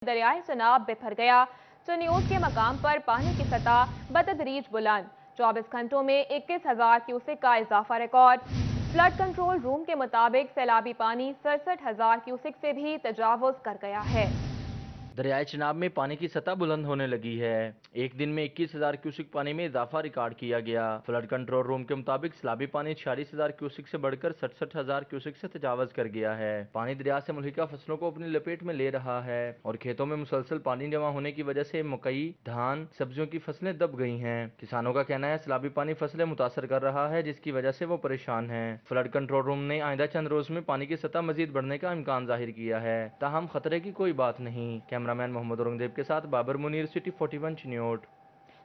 दरियाए चनाब बिफर गया। चनियोट के मकाम पर पानी की सतह बतदरीज बुलंद। 24 घंटों में 21,000 क्यूसेक का इजाफा रिकॉर्ड। फ्लड कंट्रोल रूम के मुताबिक सैलाबी पानी 67,000 क्यूसेक से भी तजावुज कर गया है। दरियाए चनाब में पानी की सतह बुलंद होने लगी है। एक दिन में 21,000 क्यूसेक पानी में इजाफा रिकॉर्ड किया गया। फ्लड कंट्रोल रूम के मुताबिक सैलाबी पानी 46,000 क्यूसेक से बढ़कर 67,000 क्यूसेक से तजावज कर गया है। पानी दरिया से मुल्हिका फसलों को अपनी लपेट में ले रहा है और खेतों में मुसलसल पानी जमा होने की वजह से मकई, धान, सब्जियों की फसलें दब गई हैं। किसानों का कहना है सैलाबी पानी फसलें मुतासर कर रहा है, जिसकी वजह से वो परेशान हैं। फ्लड कंट्रोल रूम ने आइंदा चंद रोज में पानी की सतह मजीद बढ़ने का इम्कान जाहिर किया है, ताहम खतरे की कोई बात नहीं। कैमरामैन मोहम्मद औरंगजेब के साथ बाबर मुनीर, सिटी 41 चिन्योट।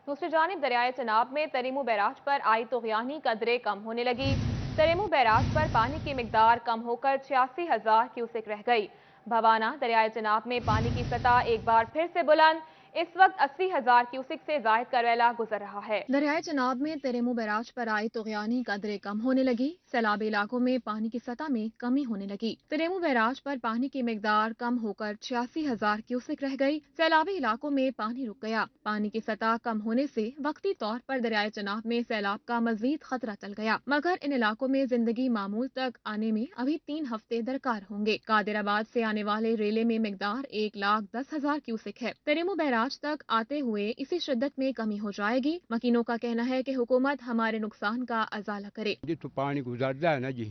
दूसरी जानिब दरियाए चनाब में तरेमू बैराज पर आई तुग़यानी कदरें कम होने लगी। तरेमू बैराज पर पानी की मिकदार कम होकर 86,000 क्यूसेक रह गई। भवाना दरियाए चनाब में पानी की सतह एक बार फिर से बुलंद। इस वक्त 80,000 क्यूसेक से जायद करवेला गुजर रहा है। दरियाए चनाब में तेरेमू बैराज पर आई तुग़यानी कदरें कम होने लगी। सैलाबी इलाकों में पानी की सतह में कमी होने लगी। तेरेमू बैराज पर पानी की मिकदार कम होकर 86,000 क्यूसेक रह गई। सैलाबी इलाकों में पानी रुक गया। पानी की सतह कम होने से वक्ती तौर पर दरियाए चनाब में सैलाब का मजीद खतरा टल गया, मगर इन इलाकों में जिंदगी मामूल तक आने में अभी 3 हफ्ते दरकार होंगे। कादिराबाद से आने वाले रेले में मिकदार 1,10,000 क्यूसेक है। तेरेमू बैराज तक आते हुए इसी शिद्दत में कमी हो जाएगी। मकीनों का कहना है कि हुकूमत हमारे नुकसान का अजाला करे। जितों पानी गुजरता है ना जी,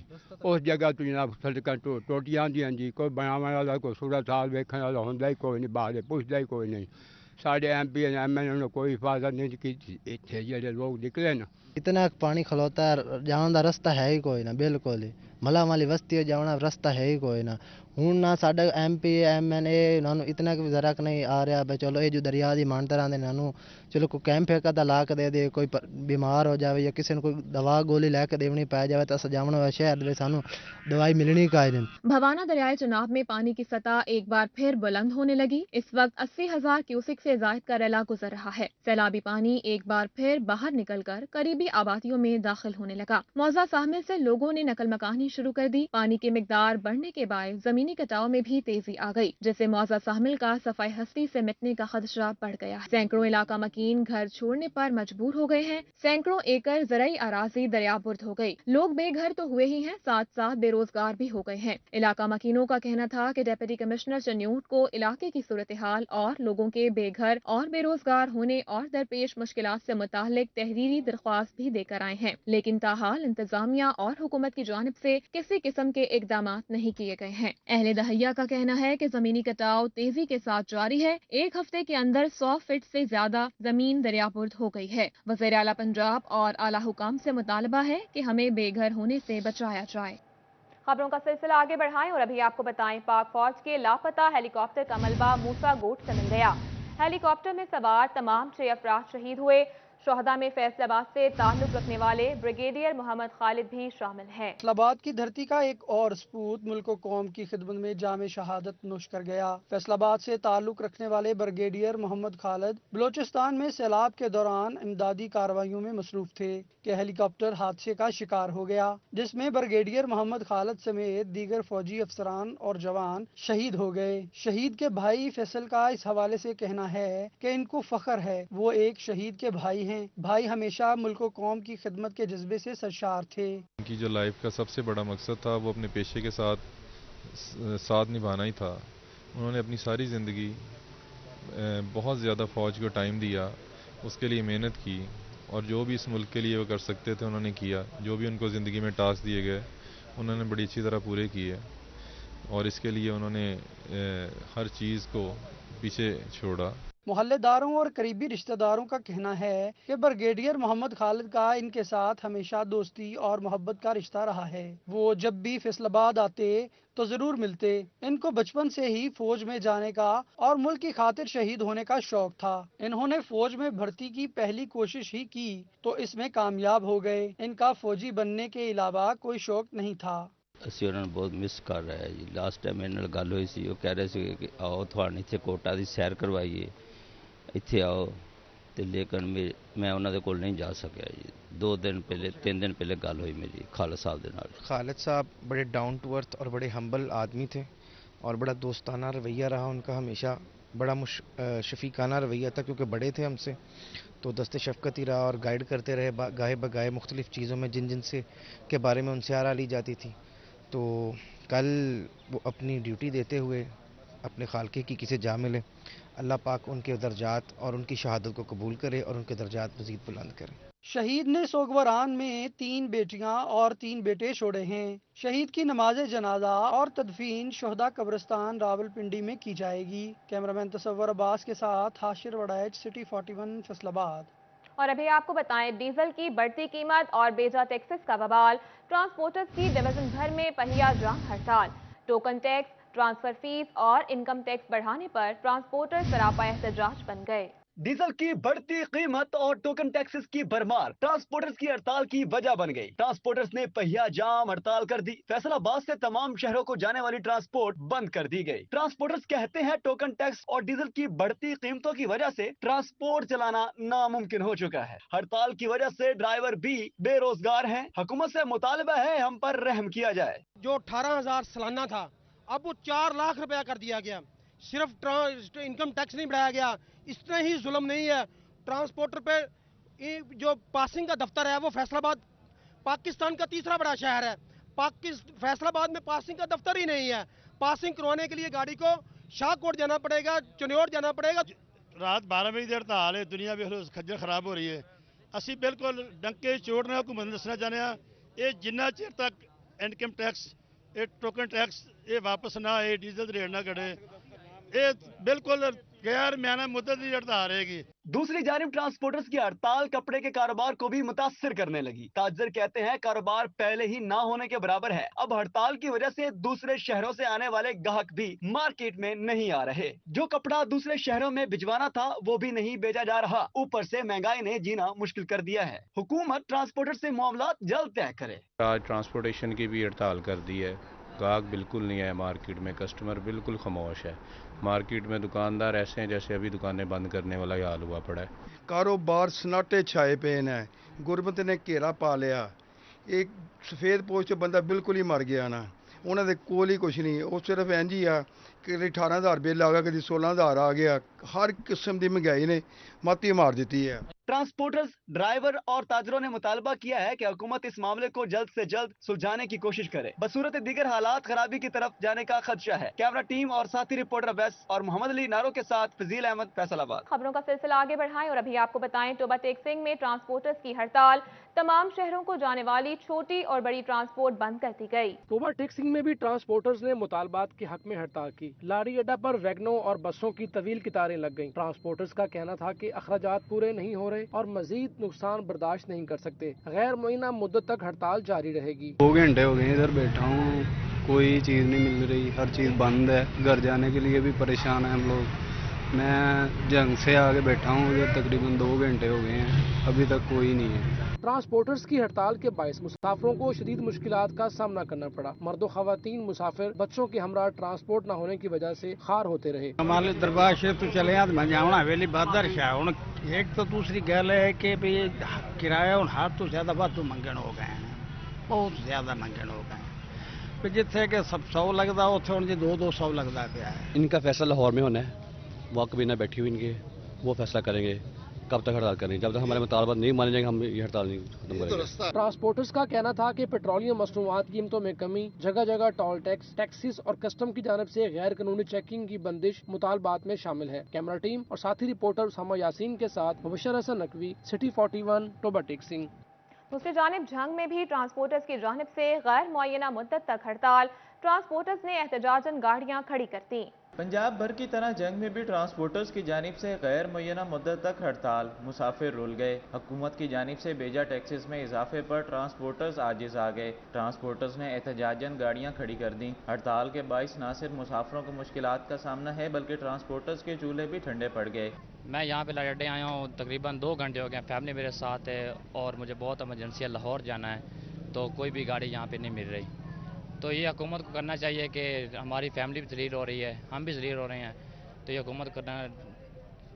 उस जगह तो जनाब सड़क टुट जांदियां जी। कोई बनाने वाला, कोई सूरत हाल वेखने वाला होंदा ही कोई नहीं, बाहर पुछदा ही कोई नहीं। साढ़े MP MN ने कोई हिफाजत नहीं की। इतने जेडे लोग निकले ना, इतना पानी खलोता है, जाने का रास्ता है ही कोई ना। बिल्कुल ही मला वाली बस्ती जाने रास्ता है ही कोई ना। हूँ ना साडा MP MN इन्होंने इतना भी जरा नहीं आ रहा भाई चलो ये जो दरिया की मानते रहते इन्होंने चलो कोई कैंप एक अदा ला के दे दे, कोई बीमार हो जाए या किसी ने कोई दवा गोली लैके देनी पै जाए तो सजावन शहर में सानू दवाई मिलनी का नहीं। भवाना दरियाए चनाब में पानी की सतह एक बार फिर बुलंद होने लगी। इस वक्त 80,000 क्यूसेक से जायद का रेला गुजर रहा है। सैलाबी पानी एक बार फिर बाहर निकलकर करीबी आबादियों में दाखिल होने लगा। मौजा साहमिल से लोगों ने नकल मकानी शुरू कर दी। पानी की मिकदार बढ़ने के बाद जमीनी कटाव में भी तेजी आ गई, जिससे मौजा साहमिल का सफाई हस्ती से मिटने का खदशा बढ़ गया है। सैकड़ों इलाका मकीन घर छोड़ने पर मजबूर हो गए हैं। सैकड़ों एकड़ ज़राई अराजी दरियाबुर्द हो गई। लोग बेघर तो हुए ही हैं, साथ साथ बेरोजगार भी हो गए हैं। इलाका मकीनों का कहना था कि डिप्टी कमिश्नर चन्यूट को इलाके की सूरत हाल और लोगों के बेघर और बेरोजगार होने और दरपेश मुश्किलात से मुतालिक तहरीरी दरख्वास्त भी देकर आए हैं, लेकिन ताहाल इंतजामिया और हुकूमत की जानिब से किसी किस्म के इकदाम नहीं किए गए हैं। अहले दहिया का कहना है कि जमीनी कटाव तेजी के साथ जारी है। एक हफ्ते के अंदर 100 फीट से ज्यादा जमीन दरियाबुर्द हो गई है। वज़ीर आला पंजाब और आला हुकाम से मुतालबा है कि हमें बेघर होने से बचाया जाए। खबरों का सिलसिला आगे बढ़ाएं और अभी आपको बताएं, पाक फौज के लापता हेलीकॉप्टर का मलबा मूसा गोट से मिल गया। हेलीकॉप्टर में सवार तमाम 6 अफराद शहीद हुए। शोहदा में फैसलाबाद से ताल्लुक रखने वाले ब्रिगेडियर मोहम्मद खालिद भी शामिल हैं। फैसलाबाद की धरती का एक और सपूत मुल्क व कौम की खिदमत में जामे शहादत नोश कर गया। फैसलाबाद से ताल्लुक रखने वाले ब्रिगेडियर मोहम्मद खालिद बलोचिस्तान में सैलाब के दौरान इमदादी कार्रवाइयों में मसरूफ थे कि हेलीकॉप्टर हादसे का शिकार हो गया, जिसमें ब्रिगेडियर मोहम्मद खालिद समेत दीगर फौजी अफसरान और जवान शहीद हो गए। शहीद के भाई फैसल का इस हवाले से कहना है कि इनको फख्र है, वो एक शहीद के भाई हैं। भाई हमेशा मुल्क व कौम की खिदमत के जज्बे से सरशार थे। उनकी जो लाइफ का सबसे बड़ा मकसद था वो अपने पेशे के साथ निभाना ही था। उन्होंने अपनी सारी ज़िंदगी बहुत ज़्यादा फ़ौज को टाइम दिया, उसके लिए मेहनत की और जो भी इस मुल्क के लिए वो कर सकते थे उन्होंने किया। जो भी उनको ज़िंदगी में टास्क दिए गए उन्होंने बड़ी अच्छी तरह पूरे किए और इसके लिए उन्होंने हर चीज़ को पीछे छोड़ा। मोहल्लेदारों और करीबी रिश्तेदारों का कहना है कि ब्रिगेडियर मोहम्मद खालिद का इनके साथ हमेशा दोस्ती और मोहब्बत का रिश्ता रहा है। वो जब भी फैसलाबाद आते तो जरूर मिलते। इनको बचपन से ही फौज में जाने का और मुल्क की खातिर शहीद होने का शौक था। इन्होंने फौज में भर्ती की पहली कोशिश ही की तो इसमें कामयाब हो गए। इनका फौजी बनने के अलावा कोई शौक नहीं था। ਅਸੀਂ ਉਹਨਾਂ ਨੂੰ ਬਹੁਤ ਮਿਸ ਕਰ ਰਹੇ ਹਾਂ ਜੀ। ਲਾਸਟ ਟਾਈਮ ਮੇਰੇ ਨਾਲ ਗੱਲ ਹੋਈ ਸੀ, ਉਹ ਕਹਿ ਰਹੇ ਸੀ ਕਿ ਆਓ ਤੁਹਾਨੂੰ ਇੱਥੇ ਕੋਟਾ ਦੀ ਸੈਰ ਕਰਵਾਈਏ, ਇੱਥੇ ਆਓ, ਤੇ ਲੇਕਿਨ ਮੈਂ ਉਹਨਾਂ ਦੇ ਕੋਲ ਨਹੀਂ ਜਾ ਸਕਿਆ ਜੀ। 2 दिन पहले 3 दिन पहले गल हुई मेरी खालिद साहब के नाल। खालिद साहब बड़े डाउन टू अर्थ और बड़े हम्बल आदमी थे और बड़ा दोस्ताना रवैया रहा उनका हमेशा। बड़ा शफीकाना रवैया था, क्योंकि बड़े थे हमसे, तो दस्ते शफकत ही रहा और गाइड करते रहे गाहे बगाहे मुख्तलिफ़ चीज़ों में जिन जिन से के बारे में उनसे आरा ली जाती थी। तो कल वो अपनी ड्यूटी देते हुए अपने खालके की किसे जा मिले। अल्लाह पाक उनके दर्जात और उनकी शहादत को कबूल करे और उनके दर्जात मज़ीद बुलंद करे। शहीद ने सोगवारान में 3 बेटियां और 3 बेटे छोड़े हैं। शहीद की नमाज जनाजा और तदफीन शोहदा कब्रिस्तान रावलपिंडी में की जाएगी। कैमरामैन तसव्वुर अब्बास के साथ हाशिर वड़ैच, सिटी 41 फैसलाबाद। और अभी आपको बताएं, डीजल की बढ़ती कीमत और बेजा टैक्सेस का बवाल। ट्रांसपोर्टर्स की डिवीजन भर में पहिया जाम हड़ताल। टोकन टैक्स, ट्रांसफर फीस और इनकम टैक्स बढ़ाने पर ट्रांसपोर्टर सरापा एहतजाज बन गए। डीजल की बढ़ती कीमत और टोकन टैक्सेस की भरमार ट्रांसपोर्टर्स की हड़ताल की वजह बन गई। ट्रांसपोर्टर्स ने पहिया जाम हड़ताल कर दी। फैसलाबाद से तमाम शहरों को जाने वाली ट्रांसपोर्ट बंद कर दी गई। ट्रांसपोर्टर्स कहते हैं टोकन टैक्स और डीजल की बढ़ती कीमतों की वजह से ट्रांसपोर्ट चलाना नामुमकिन हो चुका है। हड़ताल की वजह से ड्राइवर भी बेरोजगार हैं। हुकूमत से मुतालबा है हम पर रहम किया जाए। जो 18,000 सालाना था, अब वो 4 लाख रुपया कर दिया गया। सिर्फ इनकम टैक्स नहीं बढ़ाया गया, इतना ही जुल्म नहीं है। ट्रांसपोर्टर पे जो पासिंग का दफ्तर है वो फैसलाबाद पाकिस्तान का तीसरा बड़ा शहर है। फैसलाबाद में पासिंग का दफ्तर ही नहीं है। पासिंग करवाने के लिए गाड़ी को शाहकोट जाना पड़ेगा, चनियोट जाना पड़ेगा। रात 12 बजे देर तक हाल है, दुनिया भी खज्जल खराब हो रही है। ਅਸੀਂ ਬਿਲਕੁਲ ਡੰਕੇ ਚੋੜ ਨਾਲ ਹੁਕੂਮਤ ਨੂੰ ਦੱਸਣਾ ਚਾਹੁੰਦੇ ਆ, ਇਹ ਜਿੰਨਾ ਚਿਰ ਤੱਕ ਇਨਕਮ ਟੈਕਸ, ਇਹ ਟੋਕਨ ਟੈਕਸ ਇਹ ਵਾਪਸ ਨਾ ਆਏ, ਡੀਜ਼ਲ ਦੇ ਰੇਟ ਨਾ ਘਟੇ, ਇਹ ਬਿਲकुल गैर म्याना मुद्दत की हड़ताल रहेगी। दूसरी जानिब ट्रांसपोर्टर्स की हड़ताल कपड़े के कारोबार को भी मुतासिर करने लगी। ताजर कहते हैं कारोबार पहले ही ना होने के बराबर है। अब हड़ताल की वजह से दूसरे शहरों से आने वाले ग्राहक भी मार्केट में नहीं आ रहे। जो कपड़ा दूसरे शहरों में भिजवाना था वो भी नहीं भेजा जा रहा। ऊपर से महंगाई ने जीना मुश्किल कर दिया है। हुकूमत ट्रांसपोर्टर से मामला जल्द तय करे। आज ट्रांसपोर्टेशन की भी हड़ताल कर दी है। ग्राहक बिल्कुल नहीं है मार्केट में, कस्टमर बिल्कुल खामोश है। मार्केट में दुकानदार ऐसे हैं जैसे अभी दुकानें बंद करने वाला हाल हुआ पड़ा है। कारोबार सन्नाटे छाए पे ने, गुरबत ने घेरा पा लिया। एक सफेद पोश च बंदा बिल्कुल ही मर गया ना, उन्होंने कोल ही कुछ नहीं। वो सिर्फ इंज ही आ कि 18,000 बिल आ गया, कभी 16,000 आ गया। हर किस्म की महंगाई ने मत्ती मार दी है। ट्रांसपोर्टर्स, ड्राइवर और ताजरों ने मुतालबा किया है कि हुकूमत इस मामले को जल्द से जल्द सुलझाने की कोशिश करे। बसूरत दीगर हालात खराबी की तरफ जाने का खदशा है। कैमरा टीम और साथी रिपोर्टर अवैस और मोहम्मद अली नारो के साथ फजील अहमद, फैसलाबाद। खबरों का सिलसिला आगे बढ़ाएं और अभी आपको बताएं, टोबा टेक्सिंग में ट्रांसपोर्टर्स की हड़ताल। तमाम शहरों को जाने वाली छोटी और बड़ी ट्रांसपोर्ट बंद कर दी गई। टोबा टेक्सिंग में भी ट्रांसपोर्टर्स ने मुतालबात के हक में हड़ताल की। लारी अड्डा पर वैगनों और बसों की तवील कतारें लग गईं। ट्रांसपोर्टर्स का कहना था कि अखराजात पूरे नहीं हो रहे और मजीद नुकसान बर्दाश्त नहीं कर सकते। गैर मुअय्यना मुद्दत तक हड़ताल जारी रहेगी। 2 घंटे हो गए इधर बैठा हूँ, कोई चीज़ नहीं मिल रही, हर चीज़ बंद है। घर जाने के लिए भी परेशान है हम लोग। मैं जंग से आगे बैठा हूँ, इधर तकरीबन 2 घंटे हो गए हैं, अभी तक कोई नहीं है। ट्रांसपोर्टर्स की हड़ताल के बायस मुसाफिरों को शदीद मुश्किलात का सामना करना पड़ा। मर्दो खवातीन मुसाफिर बच्चों के हमरा ट्रांसपोर्ट न होने की वजह से खार होते रहे। हमारे दरबार शरीफ तो चले जावना हवेली बहादुर शाह। एक तो दूसरी गल है कि भाई किराया हाथ तो ज्यादा वाधू मंगन हो गए हैं, बहुत ज्यादा मंगन हो गए हैं। जिथे कि 100 लगता उथे जी 200 लगता पाया है। इनका फैसला लाहौर में होना है, वहाँ कबीना बैठी हुई इनके, वो फैसला करेंगे कब तक हड़ताल करेंगे। जब तक हमारे मुतालबात नहीं माने जाएंगे हम ये हड़ताल नहीं खत्म करेंगे। ट्रांसपोर्टर्स का कहना था कि पेट्रोलियम मसनूआत कीमतों में कमी, जगह जगह टोल टैक्स, टैक्सेस और कस्टम की जानिब से गैर कानूनी चेकिंग की बंदिश मुतालबात में शामिल है। कैमरा टीम और साथी रिपोर्टर उसामा यासीन के साथ मुबशर हसन नकवी, सिटी 41, टोबा टेक्सिंग। दूसरी जानिब झंग में भी ट्रांसपोर्टर्स की जानिब से गैर मुअय्यना मुद्दत तक हड़ताल। ट्रांसपोर्टर्स ने एहतजाजन गाड़ियां खड़ी कर दी। पंजाब भर की तरह जंग में भी ट्रांसपोर्टर्स की जानिब से गैर मुअय्यना मुद्दत तक हड़ताल। मुसाफिर रुल गए। हुकूमत की जानिब से बेजा टैक्सेस में इजाफे पर ट्रांसपोर्टर्स आजिज आ गए। ट्रांसपोर्टर्स ने एहतजाजन गाड़ियां खड़ी कर दी। हड़ताल के बाइस न सिर्फ मुसाफिरों को मुश्किलात का सामना है बल्कि ट्रांसपोर्टर्स के चूल्हे भी ठंडे पड़ गए। मैं यहाँ पे लारी अड्डे आया हूँ, तकरीबन 2 घंटे हो गए। फैमिली मेरे साथ है और मुझे बहुत एमरजेंसी है, लाहौर जाना है, तो कोई भी गाड़ी यहाँ पे नहीं मिल रही। तो ये हुकूमत को करना चाहिए कि हमारी फैमिली भी ज़लील हो रही है, हम भी ज़लील हो रहे हैं, तो ये हुकूमत करना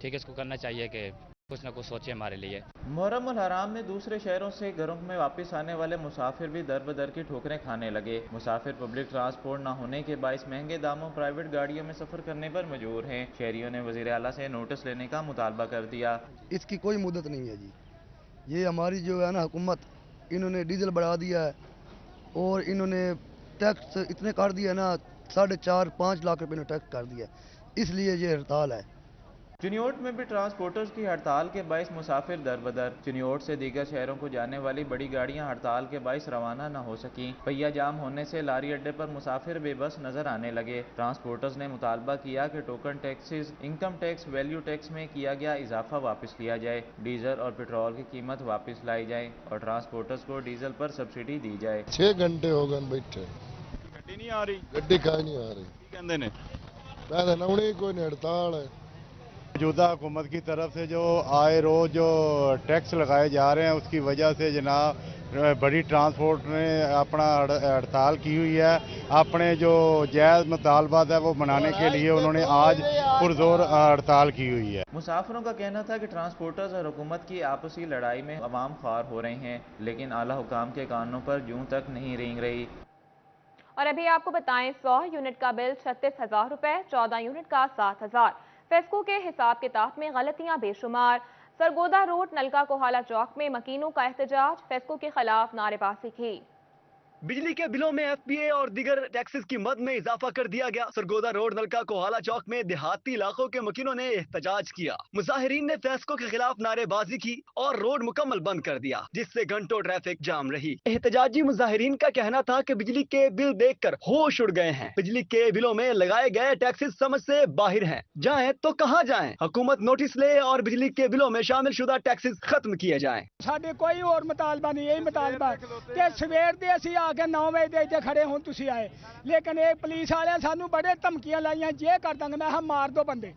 ठीक है, इसको करना चाहिए कि कुछ न कुछ सोचे हमारे लिए। मुहर्रम उल हराम में दूसरे शहरों से घरों में वापस आने वाले मुसाफिर भी दर बदर की ठोकरें खाने लगे। मुसाफिर पब्लिक ट्रांसपोर्ट न होने के बायस महंगे दामों प्राइवेट गाड़ियों में सफर करने पर मजबूर हैं। शहरियों ने वजीर आला से नोटिस लेने का मुतालबा कर दिया। इसकी कोई मुद्दत नहीं है जी, ये हमारी जो है ना हुकूमत, इन्होंने डीजल बढ़ा दिया है और इन्होंने टैक्स इतने काट दिया ना, 4.5-5 लाख रुपए ने टैक्स कर दिया, इसलिए ये हड़ताल है। चिन्योट में भी ट्रांसपोर्टर्स की हड़ताल के बायस मुसाफिर दर बदर। चिन्योट से दीगर शहरों को जाने वाली बड़ी गाड़ियां हड़ताल के बायस रवाना न हो सकी। पहिया जाम होने से लारी अड्डे पर मुसाफिर बेबस नजर आने लगे। ट्रांसपोर्टर्स ने मुतालबा किया कि token taxes, income tax, value tax में किया गया इजाफा वापस लिया जाए, डीजल और पेट्रोल की कीमत वापस लाई जाए और ट्रांसपोर्टर्स को डीजल पर सब्सिडी दी जाए। 6 घंटे हो गए बैठे, गड्डी नहीं आ रही, गड्डी कहीं नहीं आ रही। कहते ने मैं कोई नहीं, हड़ताल है। मौजूदा हुकूमत की तरफ से जो आए रोज जो टैक्स लगाए जा रहे हैं, उसकी वजह से जनाब बड़ी ट्रांसपोर्ट ने अपना हड़ताल की हुई है। अपने जो जायज़ मुतालबात है वो मनाने के लिए उन्होंने आज पुरजोर हड़ताल की हुई है। मुसाफिरों का कहना था कि ट्रांसपोर्टर्स और हुकूमत की आपसी लड़ाई में अवाम ख्वार हो रहे हैं, लेकिन आला हुकाम के कानों पर जूं तक नहीं रेंग रही। और अभी आपको बताएं, 100 यूनिट का बिल 36,000 रुपए, 14 यूनिट का 7,000। फेस्को के हिसाब किताब में गलतियां बेशुमार। सरगोदा रोड नलका कोहाला चौक में मकीनों का एहतजाज, फेस्को के खिलाफ नारेबाजी की। बिजली के बिलों में एफपीए और दीगर टैक्सेस की मद में इजाफा कर दिया गया। सरगोदा रोड नलका कोहाला चौक में देहाती इलाकों के मकीनों ने एहतजाज किया। मुजाहिरीन ने फेस्को के खिलाफ नारेबाजी की और रोड मुकम्मल बंद कर दिया, जिससे घंटों ट्रैफिक जाम रही। एहतजाजी मुजाहिरीन का कहना था कि बिजली के बिल देखकर होश उड़ गए हैं। बिजली के बिलों में लगाए गए टैक्सेस समझ से बाहर हैं। जाएं तो कहां जाएं? हुकूमत नोटिस ले और बिजली के बिलों में शामिल शुदा टैक्सेस खत्म किए जाएं। साडे कोई और मुतालबा नहीं, यही मुतालबा कि सवेर दे असीं आके 9 ਵਜੇ ਦੇ ਖੜੇ ਹੁਣ ਤੁਸੀਂ ਆਏ, ਲੇਕਿਨ ਇਹ ਪੁਲਿਸ ਵਾਲਿਆਂ ਸਾਨੂੰ ਬੜੇ ਧਮਕੀਆਂ ਲਾਈਆਂ, ਜੇ ਕਰ ਦਾਂਗੇ। ਮੈਂ ਕਿਹਾ ਮਾਰ ਦੋ ਬੰਦੇ,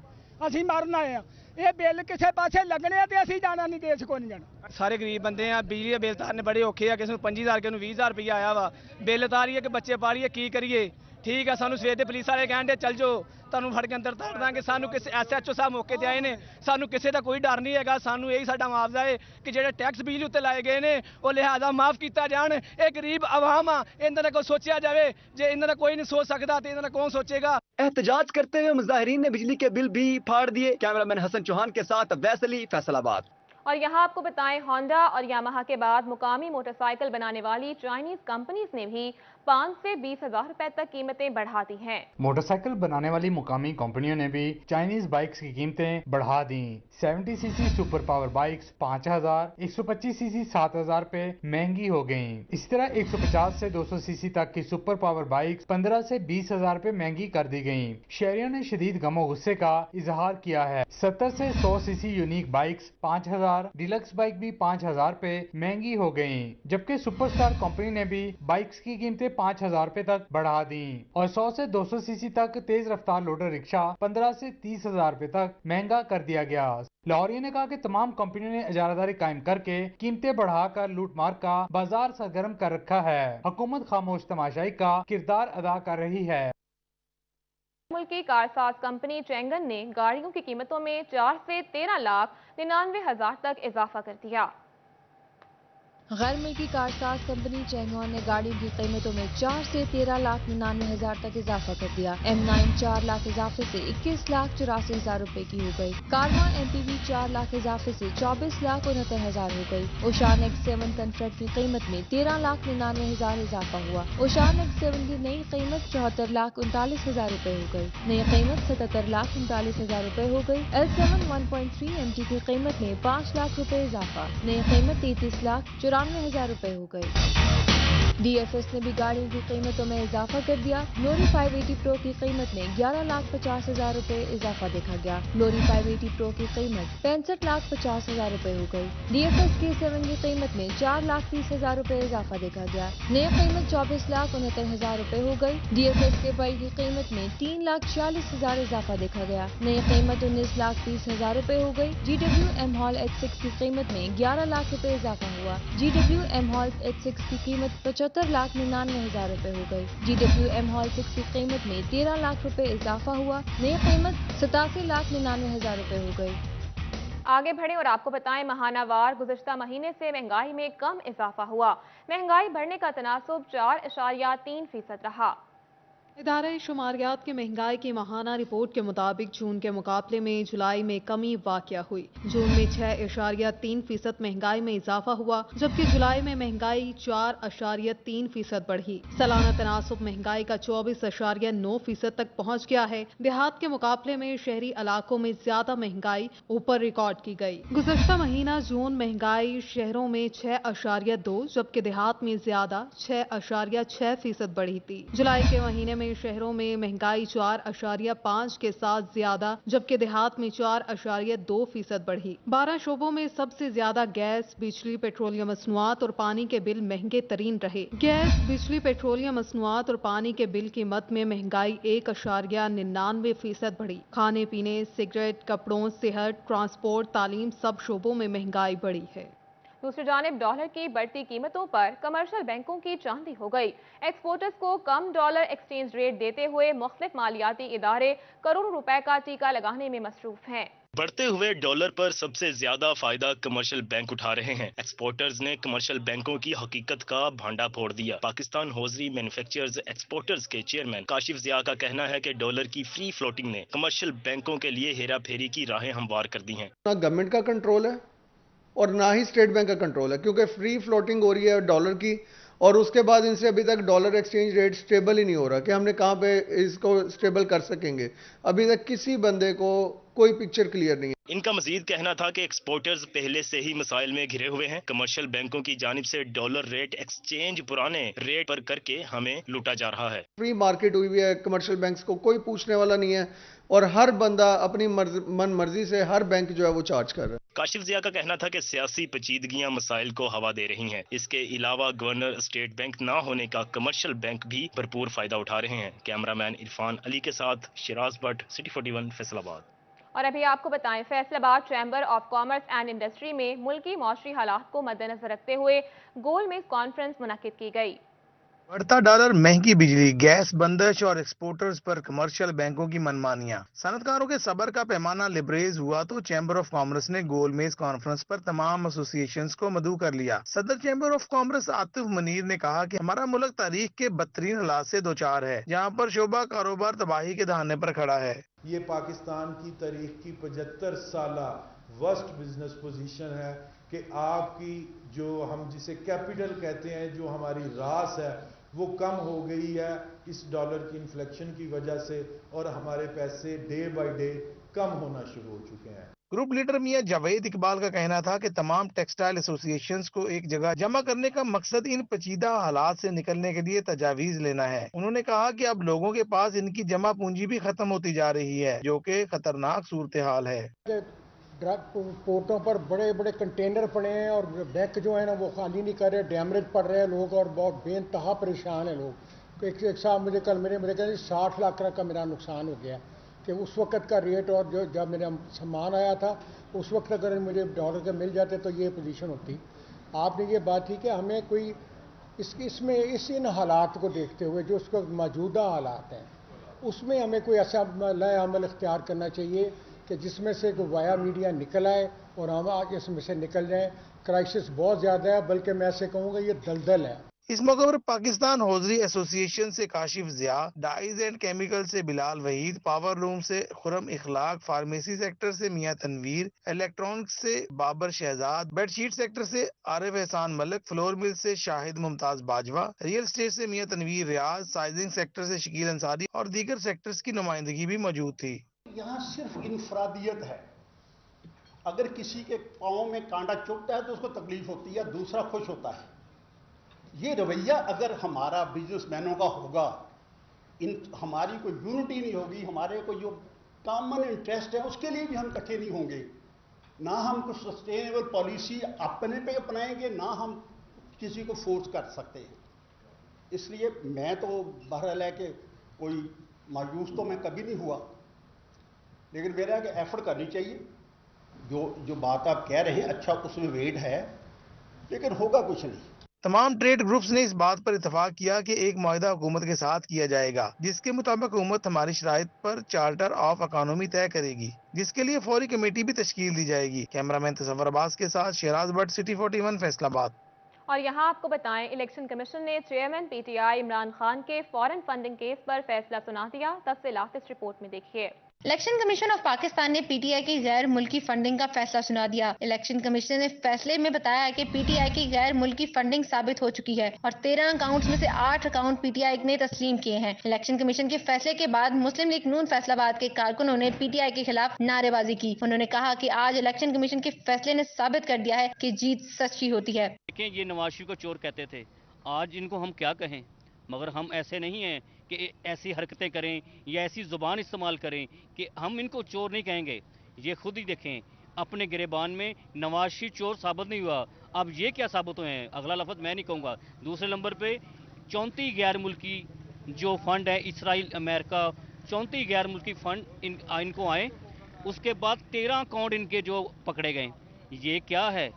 ਅਸੀਂ ਮਰਨ ਆਏ ਆ। ਇਹ ਬਿੱਲ ਕਿਸੇ ਪਾਸੇ ਲੱਗਣੇ ਆ ਤੇ ਅਸੀਂ ਜਾਣਾ ਨਹੀਂ, ਦੇਸ਼ ਕੋ ਨਹੀਂ ਜਾਣਾ। ਸਾਰੇ ਗਰੀਬ ਬੰਦੇ ਆ, ਬਿਜਲੀ ਦੇ ਬਿੱਲ ਤਾਰਨੇ ਬੜੇ ਔਖੇ ਆ। ਕਿਸੇ ਨੂੰ 25,000, ਕਿਸੇ ਨੂੰ 20,000 ਰੁਪਇਆ ਆਇਆ ਵਾ। ਬਿੱਲ ਤਾਰੀਏ ਕਿ ਬੱਚੇ ਪਾਲੀਏ, ਕੀ ਕਰੀਏ? ਠੀਕ ਆ, ਸਾਨੂੰ ਸਵੇਰ ਦੇ ਪੁਲਿਸ ਵਾਲੇ ਕਹਿੰਦੇ ਚੱਲ ਜਾਓ, ਤੁਹਾਨੂੰ ਫੜ ਕੇ ਅੰਦਰ ਤਾੜ ਦਾਂਗੇ। ਸਾਨੂੰ ਕਿਸੇ SHO ਸਾਹਿਬ ਮੌਕੇ ਤੇ ਆਏ ਨੇ, ਸਾਨੂੰ ਕਿਸੇ ਦਾ ਕੋਈ ਡਰ ਨਹੀਂ ਹੈਗਾ। ਸਾਨੂੰ ਇਹੀ ਸਾਡਾ ਮੁਆਵਜ਼ਾ ਹੈ ਕਿ ਜਿਹੜੇ ਟੈਕਸ ਬਿਜਲੀ ਉੱਤੇ ਲਾਏ ਗਏ ਨੇ ਉਹ ਲਿਹਾਜ਼ਾ ਮਾਫ ਕੀਤਾ ਜਾਣ। ਇਹ ਗਰੀਬ ਆਵਾਮ ਆ, ਇਹਨਾਂ ਦਾ ਕੋਈ ਸੋਚਿਆ ਜਾਵੇ। ਜੇ ਇਹਨਾਂ ਦਾ ਕੋਈ ਨਹੀਂ सोच सकता तो इन्होंने कौन सोचेगा। एहतजाज करते हुए मुजाहिरीन ने बिजली के बिल भी फाड़ दिए। कैमरामैन हसन चौहान के साथ अवैस अली, फैसलाबाद। और यहाँ आपको बताएं, होंडा और यामाहा के बाद मुकामी मोटरसाइकिल बनाने वाली चाइनीज कंपनीज ने भी 5 से 20,000 रुपए तक कीमतें बढ़ा दी हैं। मोटरसाइकिल बनाने वाली मुकामी कंपनियों ने भी चाइनीज बाइक्स की कीमतें बढ़ा दी। 70cc super power bikes 5,000, 125cc 7,000 रुपए महंगी हो गयी। इसी तरह 150 से 200cc तक की सुपर पावर बाइक्स 15 से 20,000 रुपए महंगी कर दी गयी। शहरियों ने शदीद गमो गुस्से का इजहार किया है। 70 से 100cc unique bikes 5,000, deluxe bike भी 5,000 रुपए महंगी हो गयी, जबकि सुपरस्टार कंपनी ने भी बाइक्स की कीमतें 5,000 रुपए तक बढ़ा दी और 100 से 200cc तक तेज रफ्तार लोडर रिक्शा 15 से 30,000 रुपए तक महंगा कर दिया गया। लाहौरियों ने कहा कि तमाम कंपनियों ने इजारादारी कायम करके कीमतें बढ़ाकर लूटमार का बाजार सरगर्म कर रखा है। हुकूमत खामोश तमाशाई का किरदार अदा कर रही है। मुल्क की कारसाज कंपनी चेंगन ने गाड़ियों की कीमतों में 4 से 13,99,000 तक इजाफा कर दिया। गैर मुल्की कारसाज कंपनी चेंगन ने गाड़ियों की कीमतों में 4 से 13,99,000 तक इजाफा कर दिया। M9 4 लाख इजाफे से 21,84,000 रुपए की हो गई। कारवान MPV 4 लाख इजाफे से 24,69,000 हो गई। ओशान X7 कन्फ्रेट की कीमत में 13,99,000 इजाफा हुआ। ओशान X7 की नई कीमत 74,39,000 रुपए हो गई। नई कीमत 77,39,000 रुपए हो गई। L7 1.3 MG की कीमत में 5 लाख रुपए इजाफा। नई कीमत 33,94,000 रुपए हो गई। DFS ने भी गाड़ियों की कीमतों में इजाफा कर दिया। लोरी 580 प्रो की कीमत में 11,50,000 रुपए इजाफा देखा गया। लोरी 580 प्रो की कीमत 65,50,000 रुपए हो गई। DFS K7 की कीमत में 4,30,000 रुपए इजाफा देखा गया। नई कीमत 24,69,000 रुपए हो गई। DFS K5 की कीमत में 3,46,000 इजाफा देखा गया। नई कीमत 19,30,000 रुपए हो गई। GW M-Haul H6 की कीमत में 11 लाख रुपए इजाफा हुआ। GW M-Haul H6 की कीमत 75,99,000 रुपए हो गई। GW M-Haul 6 की कीमत में 13 लाख रुपए इजाफा हुआ। नई कीमत 87,99,000 रुपए हो गई। आगे बढ़े और आपको बताएं, माहानावार गुज़श्ता महीने से महंगाई में कम इजाफा हुआ। महंगाई बढ़ने का तनासुब 4.3% रहा। इदारे शुमारियात की महंगाई की माहाना रिपोर्ट के मुताबिक जून के मुकाबले में जुलाई में कमी वाक़या हुई। जून में 6.3% महंगाई में इजाफा हुआ, जबकि जुलाई में महंगाई 4.3% बढ़ी। सालाना तनासुब महंगाई का 24.9% तक पहुँच गया है। देहात के मुकाबले में शहरी इलाकों में ज्यादा महंगाई ऊपर रिकॉर्ड की गई। गुज़श्ता महीना जून महंगाई शहरों में 6.2, जबकि देहात में ज्यादा 6.6% बढ़ी थी। जुलाई के महीने में शहरों में महंगाई 4.5 के साथ ज्यादा, जबकि देहात में 4.2% बढ़ी। 12 शोबों में सबसे ज्यादा गैस, बिजली, पेट्रोलियम मसनूआत और पानी के बिल महंगे तरीन रहे। गैस, बिजली, पेट्रोलियम मसनूआत और पानी के बिल कीमत में महंगाई 1.99% बढ़ी। खाने पीने, सिगरेट, कपड़ों, सेहत, ट्रांसपोर्ट, तालीम सब शोबों में महंगाई बढ़ी है। दूसरी जानिब डॉलर की बढ़ती कीमतों पर कमर्शियल बैंकों की चांदी हो गई। एक्सपोर्टर्स को कम डॉलर एक्सचेंज रेट देते हुए मुख्तलिफ मालियाती इदारे करोड़ों रुपए का टीका लगाने में मसरूफ हैं। बढ़ते हुए डॉलर पर सबसे ज्यादा फायदा कमर्शियल बैंक उठा रहे हैं। एक्सपोर्टर्स ने कमर्शियल बैंकों की हकीकत का भांडा फोड़ दिया। पाकिस्तान हौजरी मैन्युफैक्चरर्स एक्सपोर्टर्स के चेयरमैन काशिफ जिया का कहना है कि डॉलर की फ्री फ्लोटिंग ने कमर्शियल बैंकों के लिए हेरा फेरी की राहें हमवार कर दी हैं। ना गवर्नमेंट का कंट्रोल है और ना ही स्टेट बैंक का कंट्रोल है, क्योंकि फ्री फ्लोटिंग हो रही है डॉलर की, और उसके बाद इनसे अभी तक डॉलर एक्सचेंज रेट स्टेबल ही नहीं हो रहा कि हमने कहाँ पे इसको स्टेबल कर सकेंगे। अभी तक किसी बंदे को कोई पिक्चर क्लियर नहीं है। इनका मजीद कहना था कि एक्सपोर्टर्स पहले से ही मसाइल में घिरे हुए हैं। कमर्शियल बैंकों की जानिब से डॉलर रेट एक्सचेंज पुराने रेट पर करके हमें लूटा जा रहा है। फ्री मार्केट हुई हुई है, कमर्शियल बैंक्स को कोई पूछने वाला नहीं है और हर बंदा अपनी मन मर्जी से हर बैंक जो है वो चार्ज कर रहा है। काशिफ जिया का कहना था कि सियासी पेचीदगियां मसाइल को हवा दे रही हैं। इसके अलावा गवर्नर स्टेट बैंक ना होने का कमर्शियल बैंक भी भरपूर फायदा उठा रहे हैं। कैमरामैन इरफान अली के साथ शिराज भट्ट, सिटी 41 फैसलाबाद। और अभी आपको बताएं, Faisalabad chamber of commerce and industry में मुल्की मौसमी हालात को मद्देनजर रखते हुए गोल मेज कॉन्फ्रेंस मुनक्किद की गई। बढ़ता डॉलर, महंगी बिजली, गैस बंदिश और एक्सपोर्टर्स पर कमर्शियल बैंकों की मनमानियां, सनतकारों के सब्र का पैमाना लिबरेज हुआ तो चैम्बर ऑफ कॉमर्स ने गोल मेज कॉन्फ्रेंस पर तमाम एसोसिएशंस को मदऊ कर लिया। सदर chamber of commerce Atif Munir ने कहा कि हमारा मुल्क तारीख के बदतरीन हालात से दो चार है, जहाँ पर शोबा कारोबार तबाही के दहाने पर खड़ा है। ये पाकिस्तान की तारीख की 75 साला वर्स्ट बिजनेस पोजीशन है कि आपकी जो हम जिसे कैपिटल कहते हैं, जो हमारी रास है, वो कम हो गई है इस डॉलर की इन्फ्लेक्शन की वजह से, और हमारे पैसे डे बाय डे कम होना शुरू हो चुके हैं। ग्रुप लीडर मियां जावेद इकबाल का कहना था कि तमाम टेक्सटाइल एसोसिएशंस को एक जगह जमा करने का मकसद इन पेचीदा हालात से निकलने के लिए तजावीज लेना है। उन्होंने कहा कि अब लोगों के पास इनकी जमा पूंजी भी खत्म होती जा रही है, जो कि खतरनाक सूरत हाल है। पोर्टों पर बड़े बड़े कंटेनर पड़े हैं और बैंक जो है ना वो खाली नहीं कर रहे, डैमरेज पड़ रहे हैं लोग और बहुत बेइंतहा परेशान है लोग। एक साहब मुझे कल मेरे कहते 60 लाख का मेरा नुकसान हो गया कि उस वक्त का रेट और जो जब मेरा सामान आया था उस वक्त अगर मुझे डॉलर के मिल जाते तो ये पोजीशन होती। आपने ये बात की कि हमें कोई इसमें इन हालात को देखते हुए जो उसको मौजूदा हालात हैं उसमें हमें कोई ऐसा नया अमल इख्तियार करना चाहिए कि जिसमें से वाया मीडिया निकल आए और हम आज इसमें से निकल जाएं। क्राइसिस बहुत ज़्यादा है, बल्कि मैं ऐसे कहूँगा ये दलदल है। इस मौके पर पाकिस्तान हौजरी एसोसिएशन से काशिफ जिया, डाइज एंड केमिकल से बिलाल वहीद, पावर लूम से खुरम इखलाक, फार्मेसी सेक्टर से मियां तनवीर, इलेक्ट्रॉनिक्स से बाबर शहजाद, बेडशीट सेक्टर से आरिफ एहसान मलिक, फ्लोर मिल से शाहिद मुमताज बाजवा, रियल एस्टेट से मियां तनवीर रियाज, साइजिंग सेक्टर से शकील अंसारी और दीगर सेक्टर्स की नुमाइंदगी भी मौजूद थी। यहाँ सिर्फ इनफरादियत है। अगर किसी के पाँव में कांटा चुभता है तो उसको तकलीफ होती है, दूसरा खुश होता है। ये रवैया अगर हमारा बिजनेसमैनों का होगा, हमारी कोई यूनिटी नहीं होगी, हमारे कोई जो कॉमन इंटरेस्ट है उसके लिए भी हम इकट्ठे नहीं होंगे, ना हम कुछ सस्टेनेबल पॉलिसी अपने पे अपनाएंगे, ना हम किसी को फोर्स कर सकते हैं। इसलिए मैं तो बहरहाल है कि कोई मायूस तो मैं कभी नहीं हुआ, लेकिन मेरा है कि एफर्ट करनी चाहिए। जो बात आप कह रहे हैं अच्छा उसमें वेट है, लेकिन होगा कुछ नहीं। तमाम ट्रेड ग्रुप्स ने इस बात पर इत्तेफाक किया कि एक मुआहिदा हुकूमत के साथ किया जाएगा, जिसके मुताबिक हुकूमत हमारी शराइत पर चार्टर ऑफ इकोनॉमी तय करेगी, जिसके लिए फौरी कमेटी भी तश्कील दी जाएगी। कैमरामैन तसव्वुर अब्बास के साथ शेराज भट्ट, सिटी 41 फैसलाबाद। और यहाँ आपको बताएं, इलेक्शन कमीशन ने चेयरमैन पीटीआई इमरान खान के फॉरेन फंडिंग केस पर फैसला सुना दिया। तफसीलात इस रिपोर्ट में देखिए। इलेक्शन कमीशन ऑफ पाकिस्तान ने पीटीआई की गैर मुल्की फंडिंग का फैसला सुना दिया। इलेक्शन कमीशन ने फैसले में बताया कि पीटीआई की गैर मुल्की फंडिंग साबित हो चुकी है और 13 अकाउंट्स में से 8 अकाउंट पीटीआई ने तस्लीम किए हैं। इलेक्शन कमीशन के फैसले के बाद मुस्लिम लीग नून फैसलाबाद के कारकुनों ने पीटीआई के खिलाफ नारेबाजी की। उन्होंने कहा कि आज इलेक्शन कमीशन के फैसले ने साबित कर दिया है कि जीत सच्ची होती है। ये नवाज शरीफ को चोर कहते थे, आज इनको हम क्या कहें, मगर हम ऐसे नहीं हैं कि ऐसी हरकतें करें या ऐसी ज़ुबान इस्तेमाल करें कि हम इनको चोर नहीं कहेंगे। ये खुद ही देखें, अपने गिरेबान में नवाज शरीफ चोर साबित नहीं हुआ, अब ये क्या साबित हुए हैं, अगला लफ्ज़ मैं नहीं कहूँगा। दूसरे नंबर पे 34 गैर मुल्की जो फ़ंड है, इसराइल, अमेरिका, 34 गैर मुल्की फ़ंड इनको आए, उसके बाद 13 अकाउंट इनके जो पकड़े गए। ये क्या है,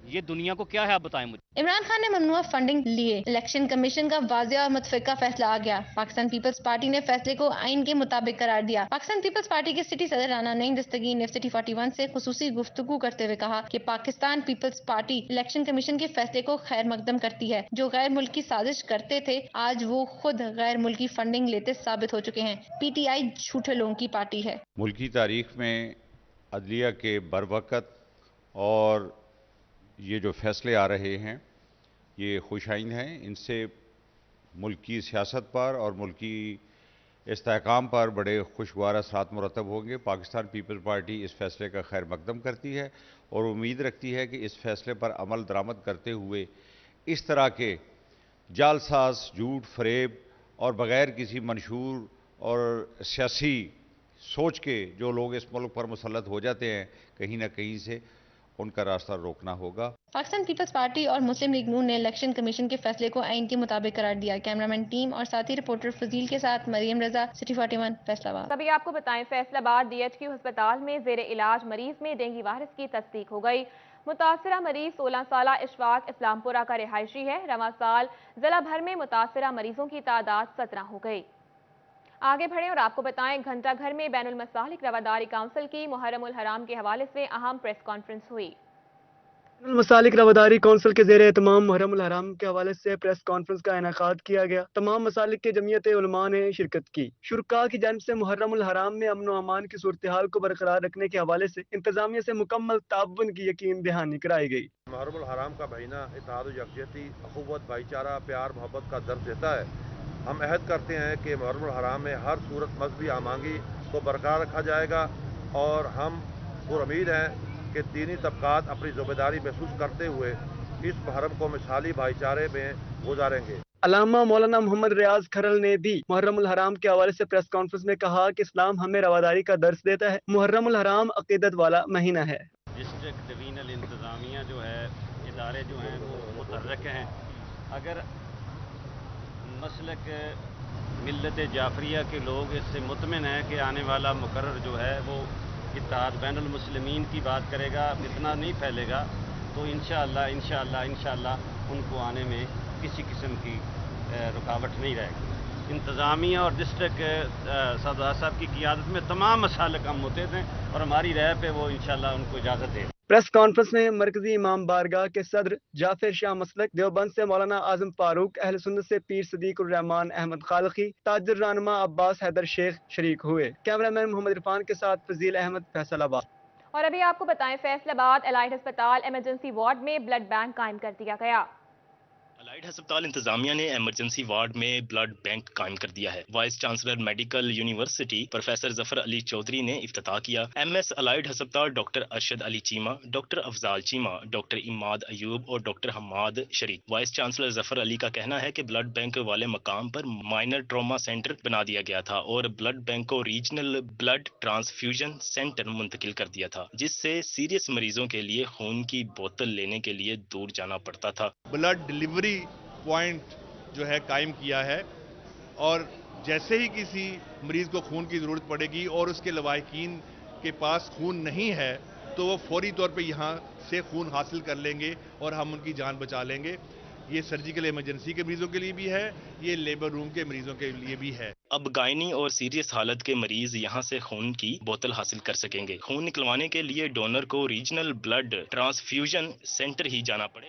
ये दुनिया को क्या है, आप बताएं मुझे। इमरान खान ने ममनुआ फंडिंग लिए। इलेक्शन कमीशन का वाज़ेह और मुतफ़िक़ा फैसला आ गया। पाकिस्तान पीपल्स पार्टी ने फैसले को आइन के मुताबिक करार दिया। पाकिस्तान पीपल्स पार्टी के सिटी सदर राना नईम दस्तगीर ने सिटी 41 से खुसूसी गुफ्तगू करते हुए कहा कि Pakistan Peoples Party election commission के फैसले को खैर मकदम करती है। जो गैर मुल्की साजिश करते थे, आज वो खुद गैर मुल्की फंडिंग लेते साबित हो चुके हैं। पीटीआई झूठे लोगों की पार्टी है। मुल्की तारीख में अदलिया के बरवक़्त और ये जो फैसले आ रहे हैं ये खुशाइन हैं। इनसे मुल्की सियासत पर और मुल्की इस्तेहकाम पर बड़े खुशगवार असरात मुरतब होंगे। पाकिस्तान पीपल्स पार्टी इस फैसले का खैर मकदम करती है और उम्मीद रखती है कि इस फैसले पर अमल दरामद करते हुए इस तरह के जालसाज, झूठ, फरेब और बग़ैर किसी मंशूर और सियासी सोच के जो लोग इस मुल्क पर मुसल्लत हो जाते हैं, कहीं ना कहीं से उनका रास्ता रोकना होगा। पाकिस्तान पीपल्स पार्टी और मुस्लिम लीग नून ने इलेक्शन कमीशन के फैसले को आइन के मुताबिक करार दिया। कैमरामैन टीम और साथी रिपोर्टर फजील के साथ मरियम रजा, सिटी 41 फैसलाबाद। अभी आपको बताएं, फैसलाबाद डीएचक्यू अस्पताल में जेर इलाज मरीज में डेंगू वायरस की तस्दीक हो गई। मुतासरा मरीज 16 साल इशफाक इस्लामपुरा का रिहायशी है। रवां साल जिला भर में मुतासरा मरीजों की तादाद 17 हो गई। आगे बढ़े और आपको बताएं, घंटा घर में बैनुल मसालिक रवादारी काउंसिल की मुहर्रमुल हराम के हवाले से अहम प्रेस कॉन्फ्रेंस हुई। मसालिक रवादारी काउंसिल के ज़ेरे तमाम मुहर्रमुल हराम के हवाले से प्रेस कॉन्फ्रेंस का इनेकाद किया गया। तमाम मसालिक के जमीयत उलमा ने शिरकत की। शुरका की जानिब से मुहर्रमुल हराम में अमन व अमान की सूरत हाल को बरकरार रखने के हवाले से इंतजामिया से मुकम्मल ताउन की यकीन दहानी कराई गई। मुहर्रमुल हराम का महीना इत्तेहाद व यकजहती, अखुवत, भाईचारा, प्यार, मोहब्बत का दर्ज देता है। हम अहद करते हैं कि मुहर्रमुल हराम में हर सूरत मजहबी आमांगी को बरकरार रखा जाएगा और हम पुरुमीद हैं कि दीनी तबकात अपनी ज़िम्मेदारी महसूस करते हुए इस मुहर्रम को मिसाली भाईचारे में गुजारेंगे। अल्लामा मौलाना मोहम्मद रियाज खरल ने भी मुहर्रमुल हराम के हवाले से प्रेस कॉन्फ्रेंस में कहा कि इस्लाम हमें रवादारी का दर्स देता है। मुहर्रमुल हराम अकीदत वाला महीना है। डिस्ट्रिक्ट डिवीजनल इंतजामिया जो है, इदारे जो हैं वो मुतहर्रिक हैं। अगर मसलक मिल्लत जाफरिया के लोग इससे मुतमिन हैं कि आने वाला मुकर्रर जो है वो इत्तेहाद बैनुल मुस्लिमीन की बात करेगा, इतना नहीं फैलेगा, तो इंशाअल्लाह उनको आने में किसी किस्म की रुकावट नहीं रहेगी। इंतज़ामिया और डिस्ट्रिक्ट सदर साहब की क़ियादत में तमाम मसालिक हम मुतहद हैं और हमारी राय पे वो इंशाअल्लाह उनको इजाज़त दे। प्रेस कॉन्फ्रेंस में मरकजी इमाम बारगाह के सदर जाफिर शाह मसलक, देवबंद से मौलाना आजम फारूक, अहल सुन्नत से पीर सदीक उर रहमान अहमद खालकी, ताजुर रहनुमा अब्बास हैदर शेख शरीक हुए। कैमरामैन मोहम्मद इरफान के साथ फजील अहमद फैसलाबाद। और अभी आपको बताएं, फैसलाबाद एलाइड अस्पताल इमरजेंसी वार्ड में ब्लड बैंक कायम कर दिया गया। एलाइड अस्पताल इंतजामिया ने इमरजेंसी वार्ड में ब्लड बैंक कायम कर दिया है। Vice chancellor medical university professor Zafar Ali Chaudhry ने इफ्तिताह किया। एमएस एलाइड अस्पताल doctor Arshad Ali Cheema, doctor Afzal Cheema, doctor Imad Ayub और डॉक्टर हमाद शरीक। वाइस चांसलर जफर अली का कहना है कि ब्लड बैंक वाले मकाम पर माइनर ट्रॉमा सेंटर बना दिया गया था और ब्लड बैंक को रीजनल ब्लड ट्रांसफ्यूजन सेंटर मुंतकिल कर दिया था, जिससे सीरियस मरीजों के लिए खून की बोतल लेने के लिए दूर जाना पड़ता था। ब्लड डिलीवरी पॉइंट जो है कायम किया है और जैसे ही किसी मरीज को खून की ज़रूरत पड़ेगी और उसके लवाहिकीन के पास खून नहीं है तो वो फौरी तौर पे यहाँ से खून हासिल कर लेंगे और हम उनकी जान बचा लेंगे। یہ सर्जिकल इमरजेंसी के मरीजों के लिए भी है, ये लेबर रूम के मरीजों के लिए भी है। अब गायनी और सीरियस हालत के मरीज यहां से खून की बोतल हासिल कर सकेंगे। खून निकलवाने के लिए डोनर को रीजनल ब्लड ट्रांसफ्यूजन सेंटर ही जाना पड़ेगा।